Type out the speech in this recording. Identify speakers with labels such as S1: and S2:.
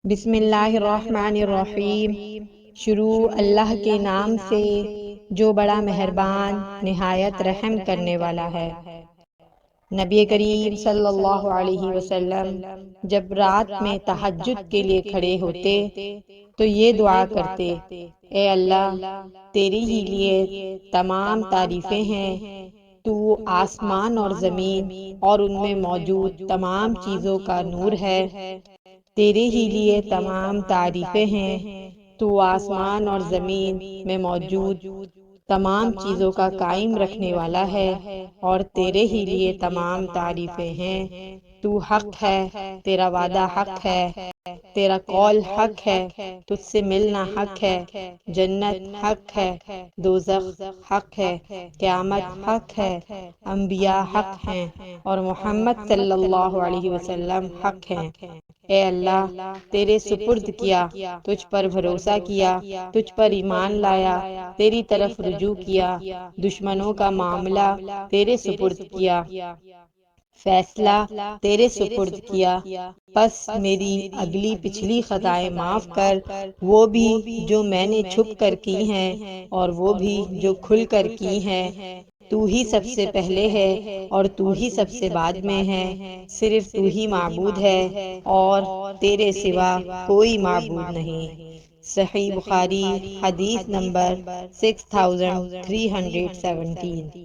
S1: بسم اللہ الرحمن الرحیم۔ شروع اللہ کے نام سے جو بڑا مہربان نہایت رحم کرنے والا ہے۔ نبی کریم صلی اللہ علیہ وسلم جب رات میں تہجد کے لیے کھڑے ہوتے تو یہ دعا کرتے: اے اللہ، تیری ہی لیے تمام تعریفیں ہیں، تو آسمان اور زمین اور ان میں موجود تمام چیزوں کا نور ہے۔ تیرے ہی لیے تمام تعریفیں ہیں، تو آسمان اور زمین میں موجود تمام چیزوں کا قائم رکھنے والا ہے، اور تیرے ہی لیے تمام تعریفیں ہیں۔ تو حق ہے، تیرا وعدہ حق ہے، تیرا قول حق ہے، تجھ سے ملنا حق ہے، جنت حق ہے، دوزخ حق ہے، قیامت حق ہے، انبیاء حق ہیں، اور محمد صلی اللہ علیہ وسلم حق ہیں۔ اے اللہ، تیرے سپرد کیا، تجھ پر بھروسہ کیا، تجھ پر ایمان لایا، تیری طرف رجوع کیا، دشمنوں کا معاملہ تیرے سپرد کیا، فیصلہ تیرے سپرد کیا۔ پس میری اگلی پچھلی خطائیں معاف کر، وہ بھی جو میں نے چھپ کر کی ہیں اور وہ بھی جو کھل کر کی ہیں۔ تو ہی سب سے پہلے ہے اور تو ہی سب سے بعد میں ہے، صرف تو ہی معبود ہے اور تیرے سوا کوئی معبود نہیں۔ صحیح بخاری، حدیث نمبر 6317۔